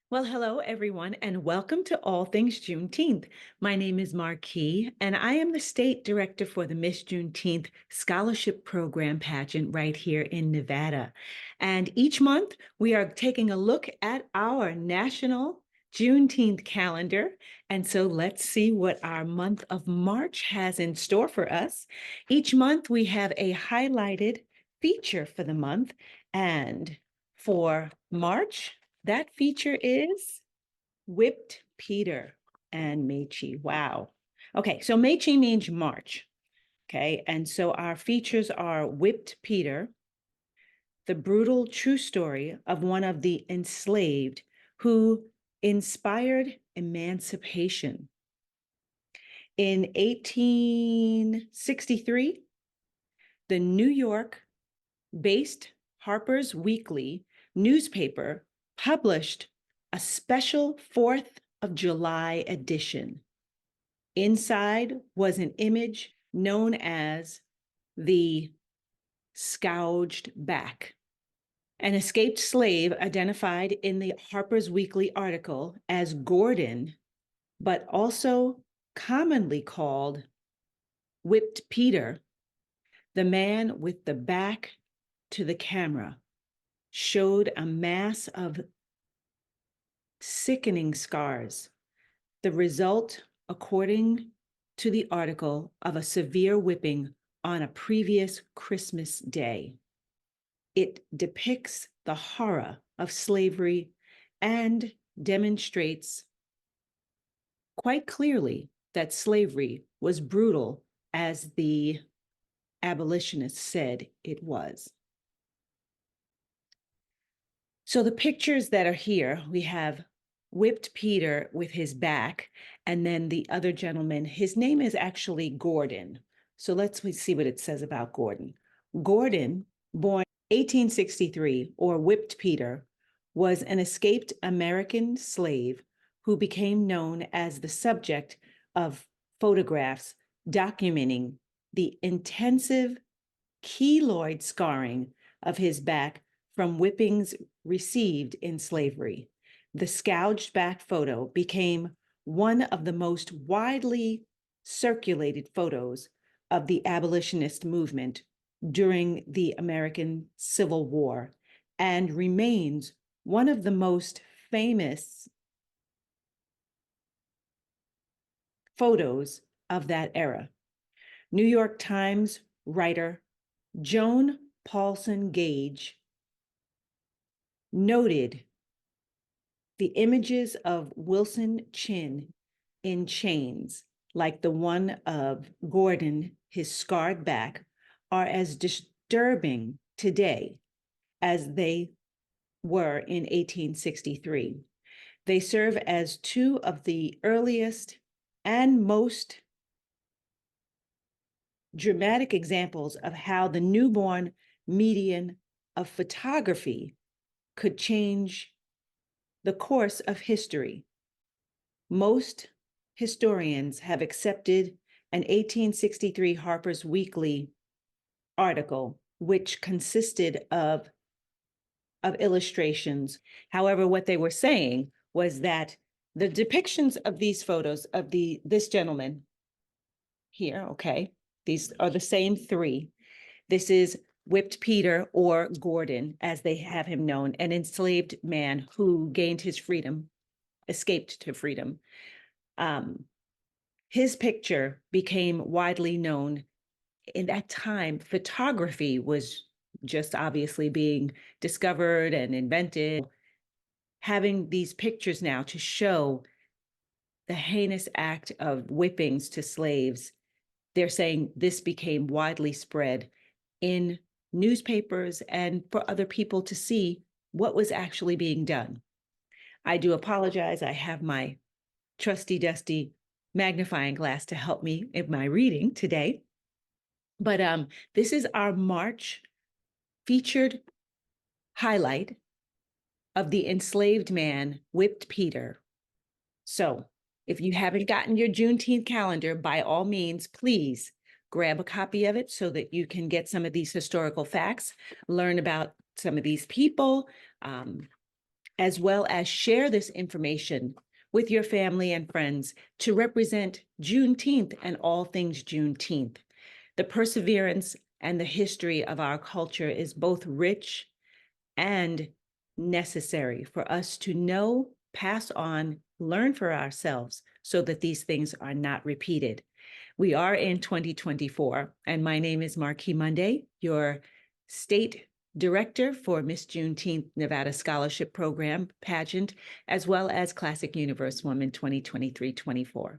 Well, hello, everyone, and welcome to All Things Juneteenth. My name is Marquis, and I am the State Director for the Miss Juneteenth Scholarship Program pageant right here in Nevada. And each month, we are taking a look at our national Juneteenth calendar. And so let's see what our month of March has in store for us. Each month, we have a highlighted feature for the month. And for March, that feature is Whipped Peter and Mechi. Wow. Okay, so Mechi means March. Okay, and so our features are Whipped Peter, the brutal true story of one of the enslaved who inspired emancipation. In 1863, the New York based Harper's Weekly newspaper published a special 4th of July edition. Inside was an image known as the scourged back. An escaped slave identified in the Harper's Weekly article as Gordon, but also commonly called Whipped Peter, the man with the back to the camera, showed a mass of sickening scars, the result, according to the article, of a severe whipping on a previous Christmas day. It depicts the horror of slavery and demonstrates quite clearly that slavery was brutal as the abolitionists said it was. So the pictures that are here, we have Whipped Peter with his back, and then the other gentleman, his name is actually Gordon. So let's see what it says about Gordon. Gordon, born 1863, or Whipped Peter, was an escaped American slave who became known as the subject of photographs documenting the intensive keloid scarring of his back from whippings received in slavery. The scourged back photo became one of the most widely circulated photos of the abolitionist movement during the American Civil War and remains one of the most famous photos of that era. New York Times writer Joan Paulson Gage noted the images of Wilson Chin in chains, like the one of Gordon, his scarred back, are as disturbing today as they were in 1863. They serve as two of the earliest and most dramatic examples of how the newborn medium of photography could change the course of history. Most historians have accepted an 1863 Harper's Weekly article, which consisted of illustrations. However, what they were saying was that the depictions of these photos of this gentleman here, okay, these are the same three. This is Whipped Peter, or Gordon, as they have him known, an enslaved man who gained his freedom, escaped to freedom. His picture became widely known. In that time, photography was just obviously being discovered and invented. Having these pictures now to show the heinous act of whippings to slaves, they're saying this became widely spread in newspapers and for other people to see what was actually being done. I do apologize. I have my trusty dusty magnifying glass to help me in my reading today. But this is our March featured highlight of the enslaved man, Whipped Peter. So if you haven't gotten your Juneteenth calendar, by all means, please grab a copy of it so that you can get some of these historical facts, learn about some of these people, as well as share this information with your family and friends to represent Juneteenth and all things Juneteenth. The perseverance and the history of our culture is both rich and necessary for us to know, pass on, learn for ourselves so that these things are not repeated. We are in 2024, and my name is Marquis Monday, your state director for Miss Juneteenth Nevada Scholarship Program pageant, as well as Classic Universe Woman 2023-24.